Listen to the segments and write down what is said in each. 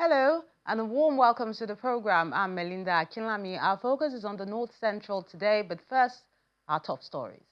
Hello and a warm welcome to the program. I'm Melinda Akinlami. Our focus is on the North Central today, but first, our top stories.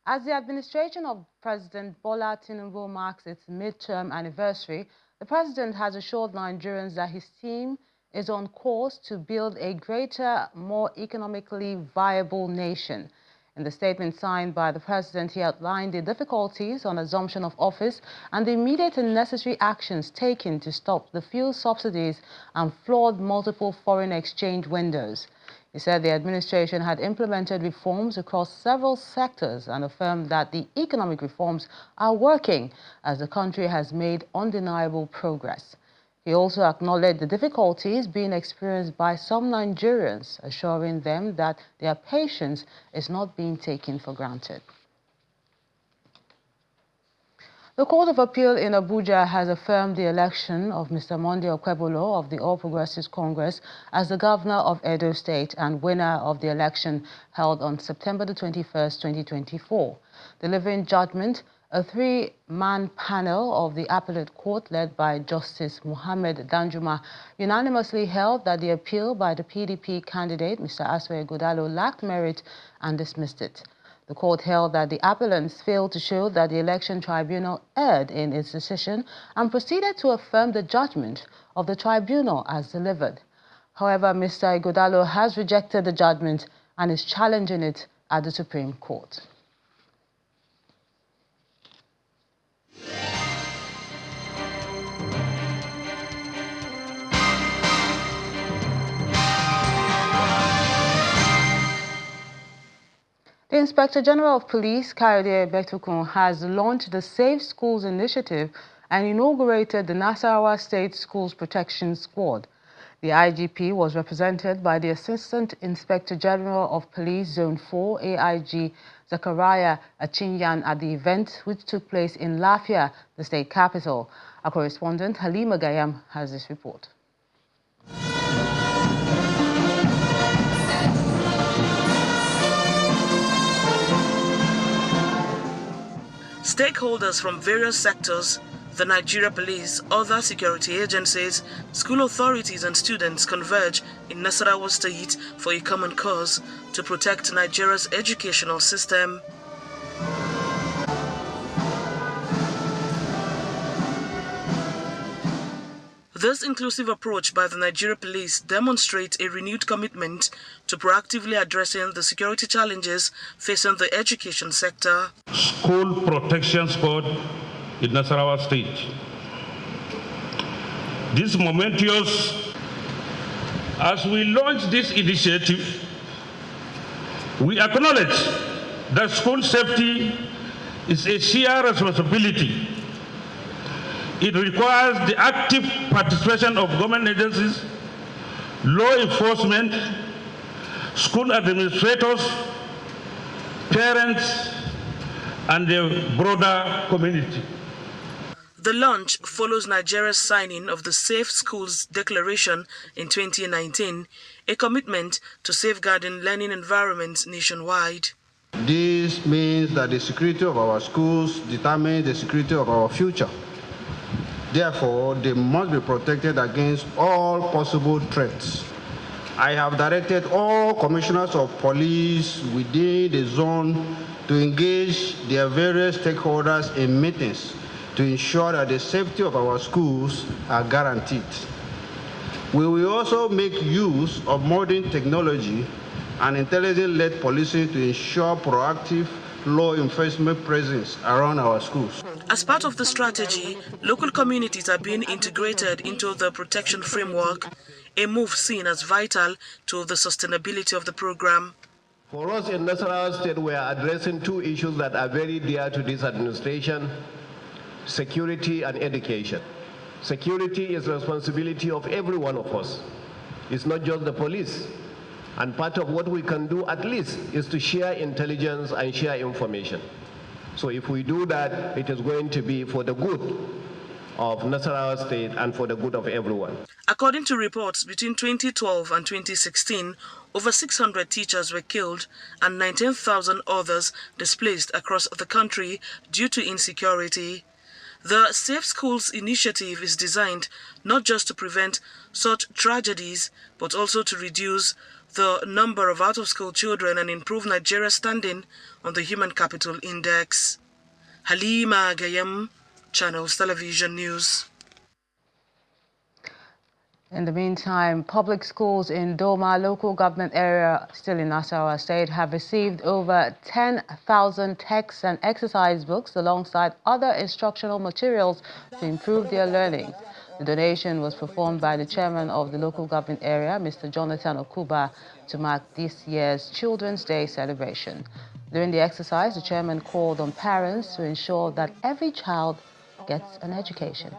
As the administration of President Bola Tinubu marks its midterm anniversary, the president has assured Nigerians that his team is on course to build a greater, more economically viable nation. In the statement signed by the president, he outlined the difficulties on assumption of office and the immediate and necessary actions taken to stop the fuel subsidies and flood multiple foreign exchange windows. He said the administration had implemented reforms across several sectors and affirmed that the economic reforms are working as the country has made undeniable progress. He also acknowledged the difficulties being experienced by some Nigerians, assuring them that their patience is not being taken for granted. The Court of Appeal in Abuja has affirmed the election of Mr. Monday Okwebolo of the All Progressives Congress as the governor of Edo State and winner of the election held on September the 21st, 2024. Delivering judgment, a three-man panel of the appellate court led by Justice Muhammad Danjuma unanimously held that the appeal by the PDP candidate, Mr. Aswe Godalo, lacked merit and dismissed it. The court held that the appellants failed to show that the election tribunal erred in its decision and proceeded to affirm the judgment of the tribunal as delivered. However, Mr. Godalo has rejected the judgment and is challenging it at the Supreme Court. The Inspector General of Police, Kayode Betukun, has launched the Safe Schools Initiative and inaugurated the Nasarawa State Schools Protection Squad. The IGP was represented by the Assistant Inspector General of Police Zone 4, AIG Zachariah Achinyan, at the event which took place in Lafia, the state capital. Our correspondent Halima Gayam has this report. Stakeholders from various sectors, the Nigeria Police, other security agencies, school authorities and students converge in Nasarawa State for a common cause to protect Nigeria's educational system. This inclusive approach by the Nigeria Police demonstrates a renewed commitment to proactively addressing the security challenges facing the education sector. School Protection Squad in Nasarawa State. This momentous, as we launch this initiative, we acknowledge that school safety is a shared responsibility. It requires the active participation of government agencies, law enforcement, school administrators, parents, and the broader community. The launch follows Nigeria's signing of the Safe Schools Declaration in 2019, a commitment to safeguarding learning environments nationwide. This means that the security of our schools determines the security of our future. Therefore, they must be protected against all possible threats. I have directed all commissioners of police within the zone to engage their various stakeholders in meetings to ensure that the safety of our schools are guaranteed. We will also make use of modern technology and intelligence-led policing to ensure proactive law enforcement presence around our schools. As part of the strategy, local communities are being integrated into the protection framework, a move seen as vital to the sustainability of the program. For us in Nasarawa State, we are addressing two issues that are very dear to this administration: security and education. Security is the responsibility of every one of us. It's not just the police. And part of what we can do at least is to share intelligence and share information. So if we do that, it is going to be for the good of Nasarawa State and for the good of everyone. According to reports, between 2012 and 2016, over 600 teachers were killed and 19,000 others displaced across the country due to insecurity. The Safe Schools initiative is designed not just to prevent such tragedies, but also to reduce the number of out-of-school children and improve Nigeria's standing on the Human Capital Index. Halima Gayam, Channels Television News. In the meantime, public schools in Doma local government area, still in Nasarawa State, have received over 10,000 texts and exercise books alongside other instructional materials to improve their learning. The donation was performed by the chairman of the local government area, Mr. Jonathan Okuba, to mark this year's Children's Day celebration. During the exercise, the chairman called on parents to ensure that every child gets an education.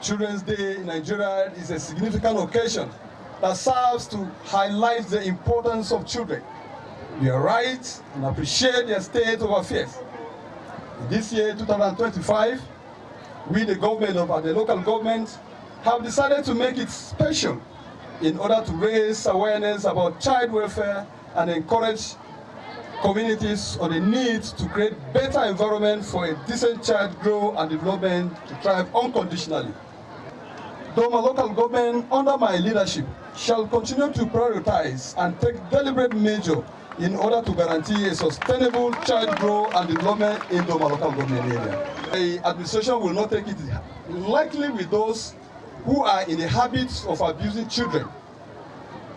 Children's Day in Nigeria is a significant occasion that serves to highlight the importance of children, their rights, and appreciate their state of affairs. This year, 2025, we, the government of the local government, have decided to make it special in order to raise awareness about child welfare and encourage communities on the need to create better environment for a decent child growth and development to thrive unconditionally. Doma local government, under my leadership, shall continue to prioritize and take deliberate measures in order to guarantee a sustainable child growth and development in Doma local government area. The administration will not take it lightly with those who are in the habit of abusing children,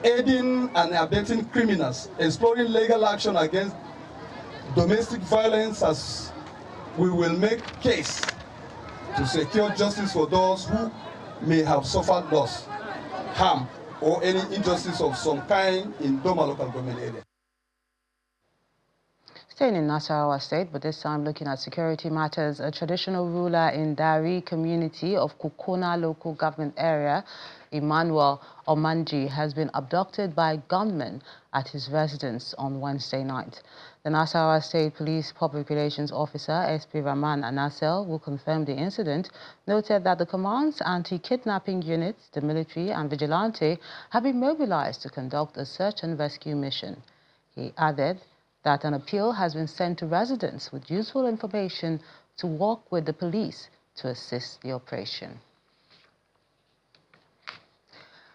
aiding and abetting criminals, exploring legal action against domestic violence, as we will make case to secure justice for those who may have suffered loss, harm, or any injustice of some kind in Doma local government area. Staying in Nasarawa State, but this time looking at security matters, a traditional ruler in Dari community of Kukuna local government area, Emmanuel Omanji, has been abducted by gunmen at his residence on Wednesday night. The Nasarawa State Police Public Relations Officer, SP Rahman Anasel, who confirmed the incident, noted that the command's anti-kidnapping units, the military and vigilante, have been mobilized to conduct a search and rescue mission. He added that an appeal has been sent to residents with useful information to work with the police to assist the operation.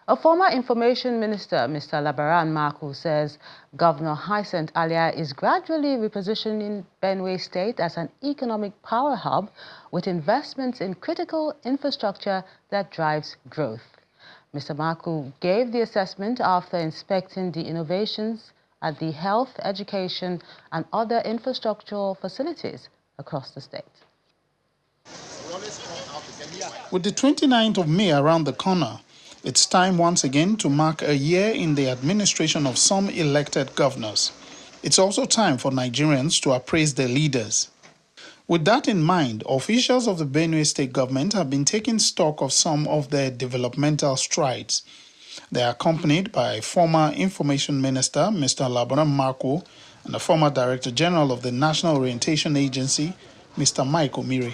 A former information minister, Mr. Labaran Marco, says Governor Hyacinth Alia is gradually repositioning Benue State as an economic power hub with investments in critical infrastructure that drives growth. Mr. Marco gave the assessment after inspecting the innovations at the health, education and other infrastructural facilities across the state. With the 29th of May around the corner, it's time once again to mark a year in the administration of some elected governors. It's also time for Nigerians to appraise their leaders. With that in mind, officials of the Benue state government have been taking stock of some of their developmental strides. They are accompanied by former Information Minister, Mr. Labaran Marco, and the former Director General of the National Orientation Agency, Mr. Mike Omiri.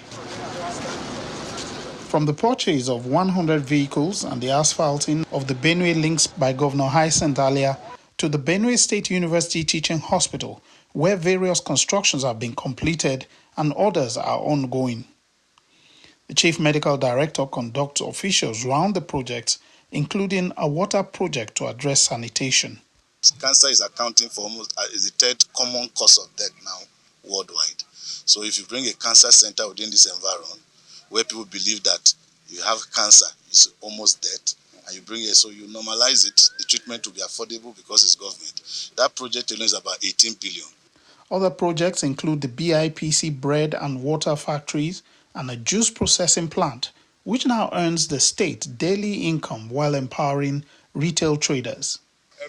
From the purchase of 100 vehicles and the asphalting of the Benue links by Governor Hyacinth Alia to the Benue State University Teaching Hospital, where various constructions have been completed and others are ongoing. The Chief Medical Director conducts officials round the projects, including a water project to address sanitation. Cancer is accounting for is the third common cause of death now worldwide. So if you bring a cancer center within this environment, where people believe that you have cancer is almost death, and you bring it, so you normalize it, the treatment will be affordable because it's government. That project alone is about 18 billion. Other projects include the BIPC bread and water factories and a juice processing plant, which now earns the state daily income while empowering retail traders.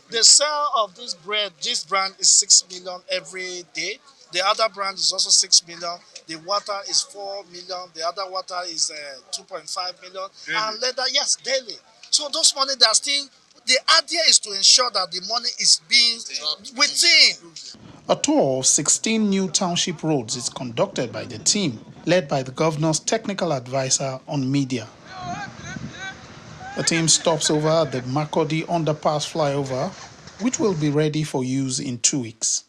The sale of this bread, this brand is 6 million every day. The other brand is also 6 million. The water is 4 million. The other water is 2.5 million. Daily. And leather, yes, daily. So those money they are still, the idea is to ensure that the money is being within. A tour of 16 new township roads is conducted by the team, led by the governor's technical advisor on media. The team stops over at the Makurdi underpass flyover, which will be ready for use in 2 weeks.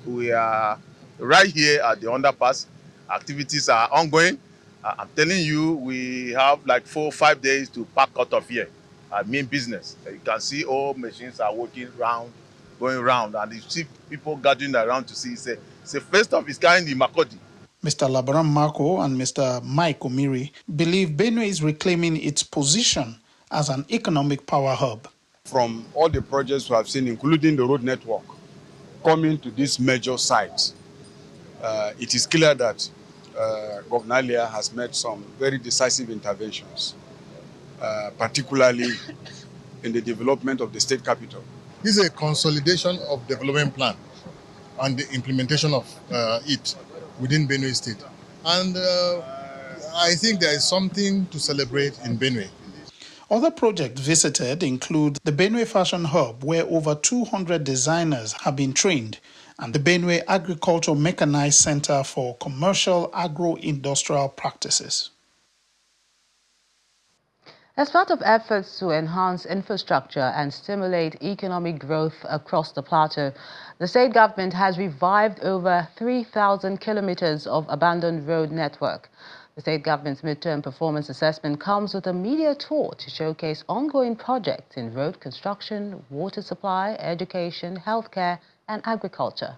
We are right here at the underpass. Activities are ongoing. I'm telling you, we have like 4 or 5 days to pack out of here. I mean business. You can see all machines are working round, going round, and you see people gathering around to see. It's a first of its kind in Makodi. Mr. Labaran Marco and Mr. Mike Omiri believe Benue is reclaiming its position as an economic power hub. From all the projects we have seen, including the road network, coming to this major site, it is clear that Governor Alia has made some very decisive interventions, particularly in the development of the state capital. This is a consolidation of development plan and the implementation of it within Benue State. And I think there is something to celebrate in Benue. Other projects visited include the Benue Fashion Hub, where over 200 designers have been trained, and the Benue Agricultural Mechanized Center for Commercial Agro-Industrial Practices. As part of efforts to enhance infrastructure and stimulate economic growth across the plateau, the state government has revived over 3,000 kilometers of abandoned road network. The state government's midterm performance assessment comes with a media tour to showcase ongoing projects in road construction, water supply, education, healthcare, and agriculture.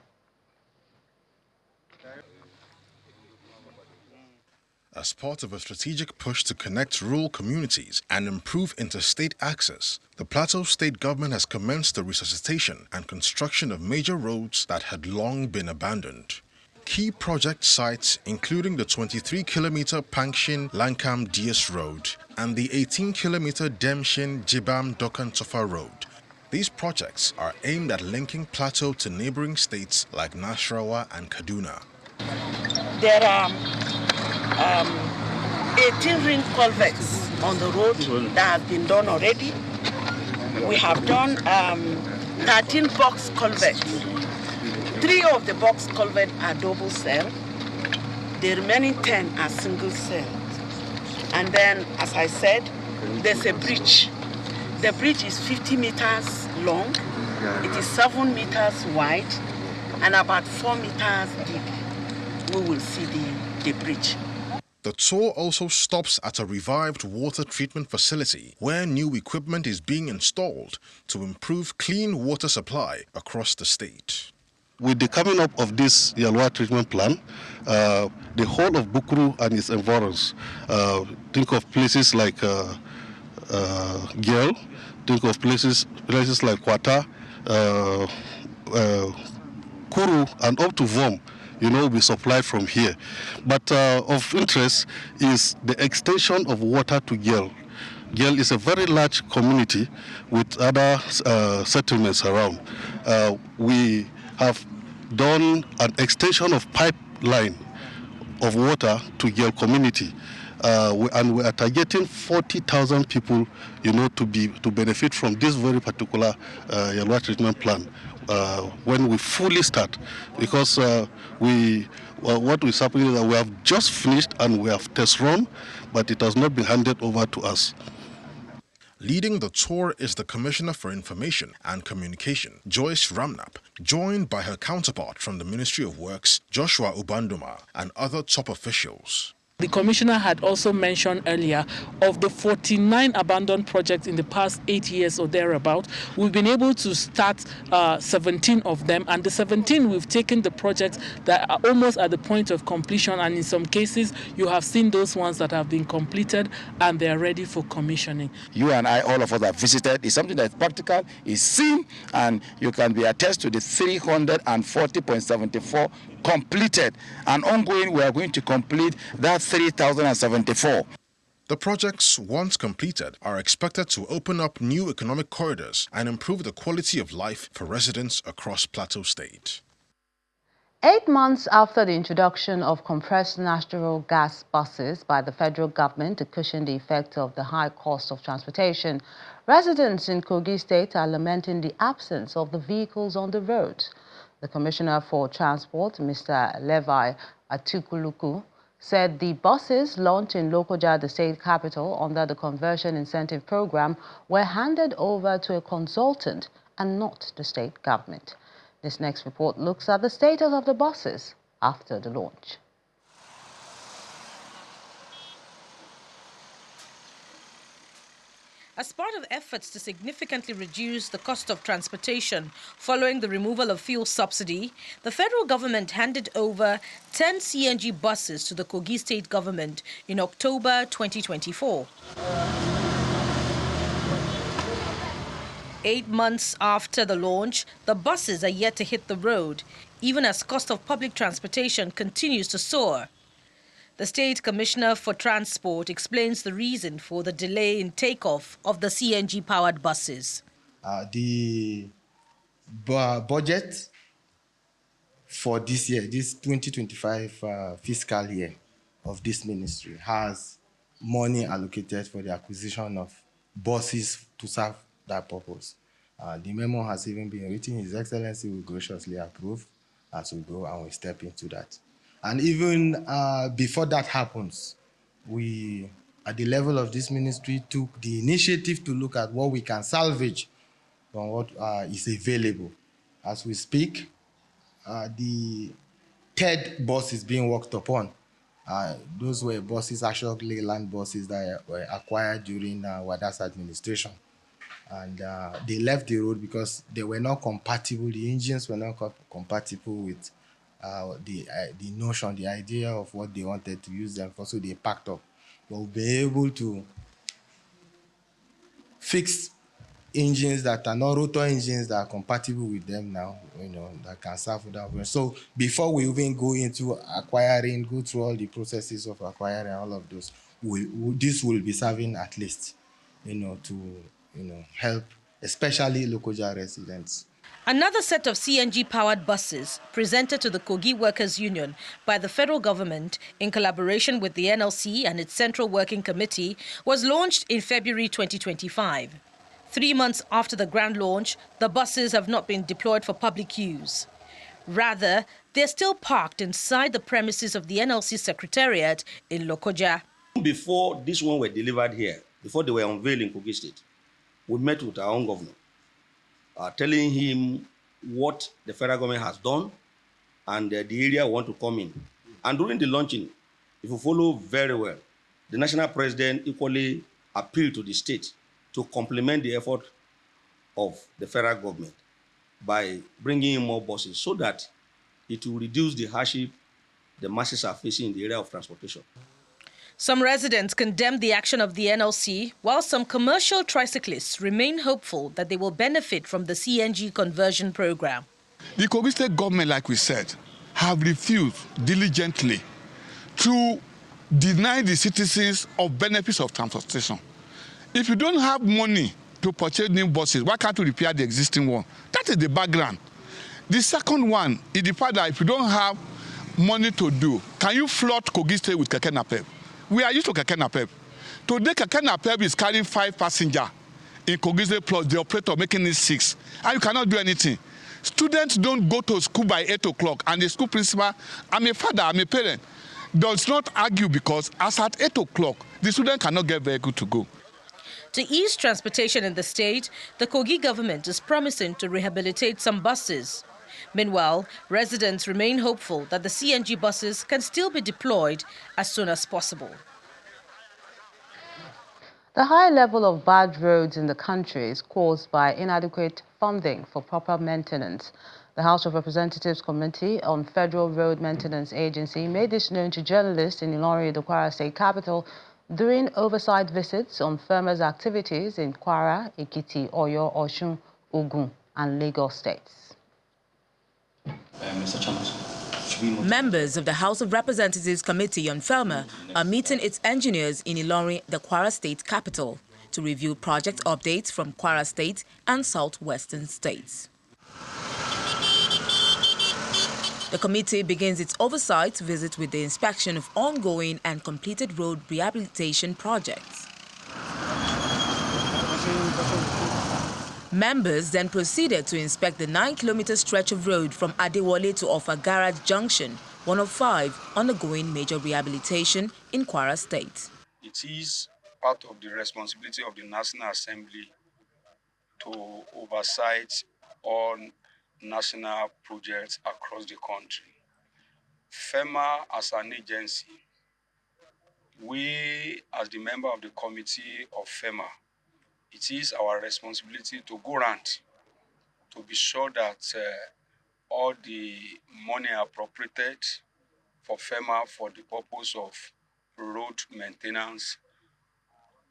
As part of a strategic push to connect rural communities and improve interstate access, the Plateau State Government has commenced the resuscitation and construction of major roads that had long been abandoned. Key project sites including the 23-kilometer Pankshin-Lankam-Dias Road and the 18-kilometer Demshin-Jibam-Dokan-Tofa Road. These projects are aimed at linking Plateau to neighboring states like Nasarawa and Kaduna. There are 18 ring culverts on the road that have been done already. We have done 13 box culverts. 3 of the box culverts are double cell. The remaining 10 are single cell. And then, as I said, there's a bridge. The bridge is 50 meters long. It is 7 meters wide and about 4 meters deep. We will see the bridge. The tour also stops at a revived water treatment facility where new equipment is being installed to improve clean water supply across the state. With the coming up of this Yalwa treatment plan, the whole of Bukuru and its environs, think of places like Gyal, think of places like Kwata, Kuru, and up to Vom, will be supplied from here. But of interest is the extension of water to Gyal. Gyal is a very large community with other settlements around. We have done an extension of pipeline of water to Gyal community, and we are targeting 40,000 people, to benefit from this very particular Yalwa treatment plan when we fully start. Because what is happening is that we have just finished and we have test run, but it has not been handed over to us. Leading the tour is the Commissioner for Information and Communication, Joyce Ramnap, joined by her counterpart from the Ministry of Works, Joshua Ubanduma, and other top officials. The Commissioner had also mentioned earlier of the 49 abandoned projects in the past 8 years or thereabout. We've been able to start 17 of them, and the 17 we've taken the projects that are almost at the point of completion, and in some cases you have seen those ones that have been completed and they are ready for commissioning. You and I, all of us have visited. It's something that's practical, is seen, and you can be attest to the 340.74 completed, and ongoing we are going to complete that 3,074. The projects, once completed, are expected to open up new economic corridors and improve the quality of life for residents across Plateau State. 8 months after the introduction of compressed natural gas buses by the federal government to cushion the effect of the high cost of transportation, residents in Kogi State are lamenting the absence of the vehicles on the roads. The Commissioner for Transport, Mr. Levi Atukuluku, said the buses launched in Lokoja, the state capital, under the Conversion Incentive Program were handed over to a consultant and not the state government. This next report looks at the status of the buses after the launch. As part of efforts to significantly reduce the cost of transportation following the removal of fuel subsidy, the federal government handed over 10 CNG buses to the Kogi state government in October 2024. 8 months after the launch, the buses are yet to hit the road, even as cost of public transportation continues to soar. The State Commissioner for Transport explains the reason for the delay in takeoff of the CNG-powered buses. The budget for this year, this 2025 fiscal year of this ministry, has money allocated for the acquisition of buses to serve that purpose. The memo has even been written. His Excellency will graciously approve as we go and we step into that. And even before that happens, we, at the level of this ministry, took the initiative to look at what we can salvage from what is available. As we speak, the third bus is being worked upon. Those were buses, actually land buses that were acquired during Wada's administration. And they left the road because they were not compatible. The engines were not compatible with the notion, the idea of what they wanted to use them for, so they packed up. We'll be able to fix engines that are not rotor engines that are compatible with them now, that can serve that way. So before we even go into acquiring, go through all the processes of acquiring all of those, this will be serving at least, to help, especially Lokoja residents. Another set of CNG-powered buses presented to the Kogi Workers' Union by the federal government in collaboration with the NLC and its Central Working Committee was launched in February 2025. 3 months after the grand launch, the buses have not been deployed for public use. Rather, they're still parked inside the premises of the NLC Secretariat in Lokoja. Before this one were delivered here, before they were unveiled in Kogi State, we met with our own governor, telling him what the federal government has done and the area we want to come in. And during the launching, if you follow very well, the national president equally appealed to the state to complement the effort of the federal government by bringing in more buses so that it will reduce the hardship the masses are facing in the area of transportation. Some residents condemned the action of the NLC, while some commercial tricyclists remain hopeful that they will benefit from the CNG conversion program. The Kogi State government, like we said, have refused diligently to deny the citizens of benefits of transportation. If you don't have money to purchase new buses, why can't you repair the existing one? That is the background. The second one is the fact that if you don't have money to do, can you flood Kogi State with Keke Napep? We are used to Keke Napep. Today, Keke Napep is carrying 5 passengers in Kogi State plus the operator making it 6. And you cannot do anything. Students don't go to school by 8 o'clock, and the school principal, I'm a father, I'm a parent, does not argue because as at 8 o'clock, the student cannot get vehicle to go. To ease transportation in the state, the Kogi government is promising to rehabilitate some buses. Meanwhile, residents remain hopeful that the CNG buses can still be deployed as soon as possible. The high level of bad roads in the country is caused by inadequate funding for proper maintenance. The House of Representatives Committee on Federal Road Maintenance Agency made this known to journalists in Ilorin, the Kwara State capital, during oversight visits on FEMA's activities in Kwara, Ekiti, Oyo, Osun, Ogun, and Lagos states. Mr. Chairman. Members of the House of Representatives Committee on FEMA are meeting its engineers in Ilorin, the Kwara State capital, to review project updates from Kwara State and southwestern states. The committee begins its oversight visit with the inspection of ongoing and completed road rehabilitation projects. Members then proceeded to inspect the 9-kilometer stretch of road from Adewale to Offa Garage Junction, one of 5 undergoing major rehabilitation in Kwara State. It is part of the responsibility of the National Assembly to oversight all national projects across the country. FEMA as an agency, we as the member of the committee of FEMA it is our responsibility to go around to be sure that all the money appropriated for FEMA for the purpose of road maintenance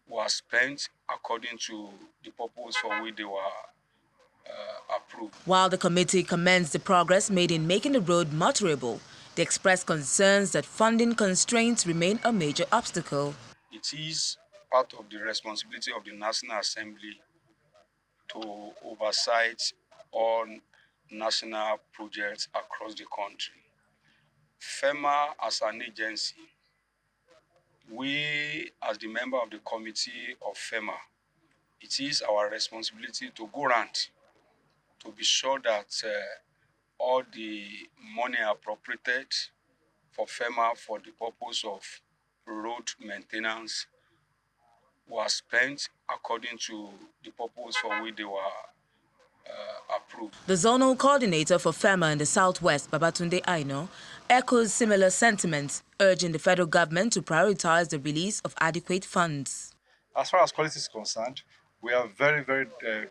was spent according to the purpose for which they were approved. While the committee commends the progress made in making the road motorable, they expressed concerns that funding constraints remain a major obstacle. It is part of the responsibility of the National Assembly to oversight all national projects across the country. FEMA as an agency, we as the member of the committee of FEMA, it is our responsibility to go around to be sure that all the money appropriated for FEMA for the purpose of road maintenance was spent according to the purpose for which they were approved. The zonal coordinator for FEMA in the Southwest, Babatunde Aino, echoes similar sentiments, urging the federal government to prioritize the release of adequate funds. As far as quality is concerned, we are very, very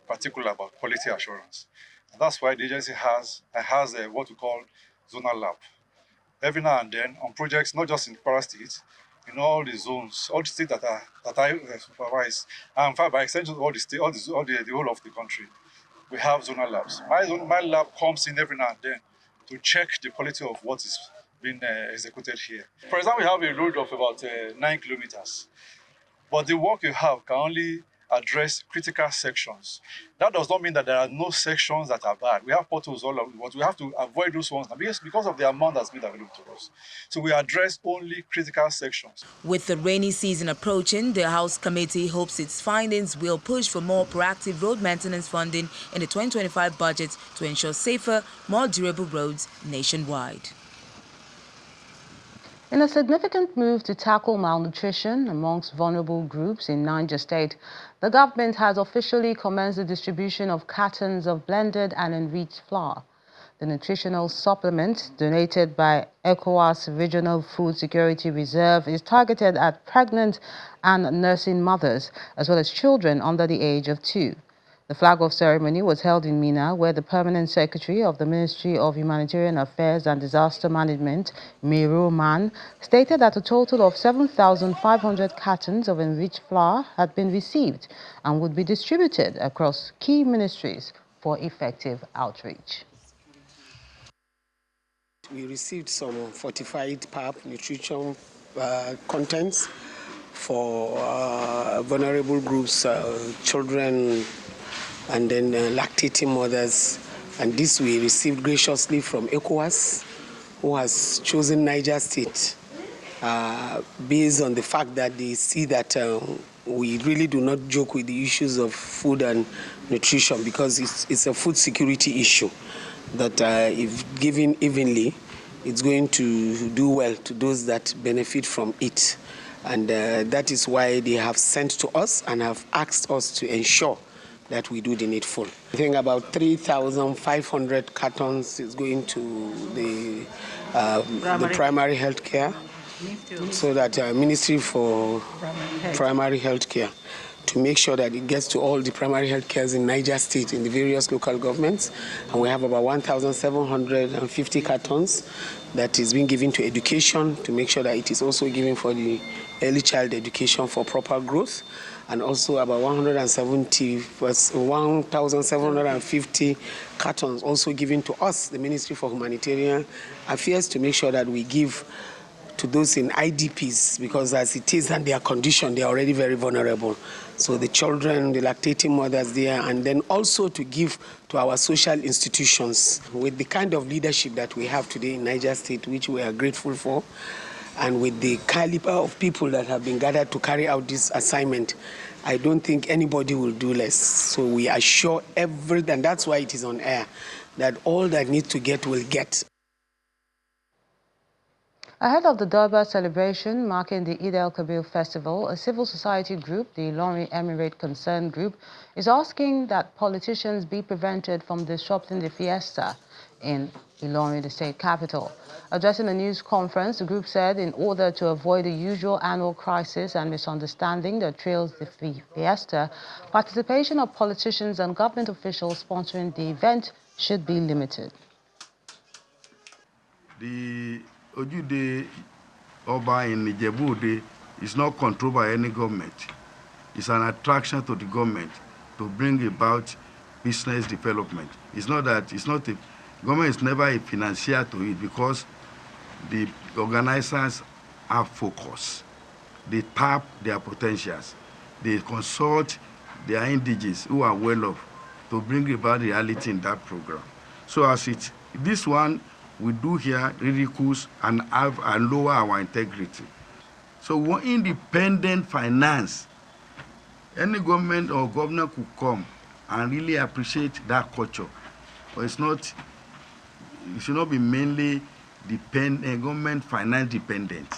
particular about quality assurance. And that's why the agency has what we call zonal lab. Every now and then on projects, not just in Kwara State, in all the zones, all the states that I supervise, and by extension, all the whole of the country, we have zonal labs. My lab comes in every now and then to check the quality of what is being executed here. For example, we have a road of about 9 kilometers, but the work you have can only address critical sections. That does not mean that there are no sections that are bad. We have potholes all over, but we have to avoid those ones because of the amount that's been available to us. So we address only critical sections. With the rainy season approaching, the House Committee hopes its findings will push for more proactive road maintenance funding in the 2025 budget to ensure safer, more durable roads nationwide. In a significant move to tackle malnutrition amongst vulnerable groups in Niger State, the government has officially commenced the distribution of cartons of blended and enriched flour. The nutritional supplement donated by ECOWAS Regional Food Security Reserve is targeted at pregnant and nursing mothers, as well as children under the age of 2. The flag-off ceremony was held in Mina, where the Permanent Secretary of the Ministry of Humanitarian Affairs and Disaster Management, Miro Man, stated that a total of 7,500 cartons of enriched flour had been received and would be distributed across key ministries for effective outreach. We received some fortified pap nutrition contents for vulnerable groups, children, and then lactating mothers. And this we received graciously from ECOWAS, who has chosen Niger State based on the fact that they see that we really do not joke with the issues of food and nutrition, because it's a food security issue that if given evenly, it's going to do well to those that benefit from it. And that is why they have sent to us and have asked us to ensure that we do the needful. I think about 3,500 cartons is going to the primary health care, so that Ministry for Primary Health Care, to make sure that it gets to all the primary health cares in Niger State, in the various local governments. And we have about 1,750 cartons that is being given to education, to make sure that it is also given for the early child education for proper growth. And also about 1,750 cartons also given to us, the Ministry for Humanitarian Affairs, to make sure that we give to those in IDPs, because as it is and their condition, they are already very vulnerable. So the children, the lactating mothers there, and then also to give to our social institutions. With the kind of leadership that we have today in Niger State, which we are grateful for, and with the caliber of people that have been gathered to carry out this assignment, I don't think anybody will do less. So we assure everything, and that's why it is on air, that all that needs to get will get. Ahead of the Durbar celebration marking the Eid el-Kabir festival, a civil society group, the Ilorin Emirate Concern Group, is asking that politicians be prevented from disrupting the fiesta in Ilorin, the state capital. Addressing a news conference, the group said in order to avoid the usual annual crisis and misunderstanding that trails the fiesta, participation of politicians and government officials sponsoring the event should be limited. The Ojude Oba in Ijebu is not controlled by any government. It's an attraction to the government to bring about business development. Government is never a financier to it because the organizers have focus. They tap their potentials. They consult their indigenous who are well off to bring about reality in that program. So this one we do here ridicules and lower our integrity. So independent finance, any government or governor could come and really appreciate that culture. But it should not be mainly government finance dependent.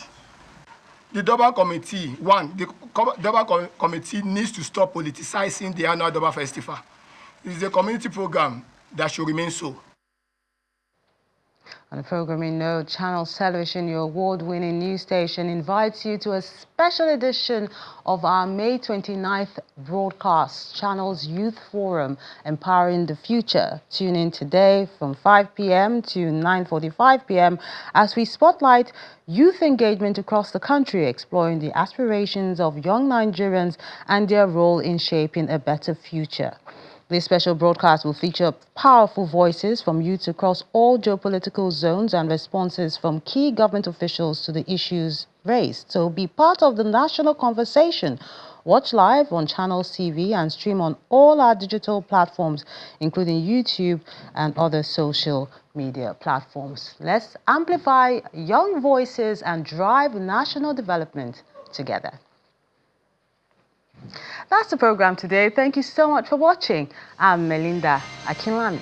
The Doma Committee, the Doma Committee needs to stop politicizing the annual Doma Festival. It is a community program that should remain so. On the programming note, Channels Television, your award-winning news station, invites you to a special edition of our May 29th broadcast, Channels Youth Forum, Empowering the Future. Tune in today from 5 p.m. to 9:45 p.m. as we spotlight youth engagement across the country, exploring the aspirations of young Nigerians and their role in shaping a better future. This special broadcast will feature powerful voices from youths across all geopolitical zones and responses from key government officials to the issues raised. So be part of the national conversation. Watch live on Channels TV and stream on all our digital platforms, including YouTube and other social media platforms. Let's amplify young voices and drive national development together. That's the program today. Thank you so much for watching. I'm Melinda Akinlami.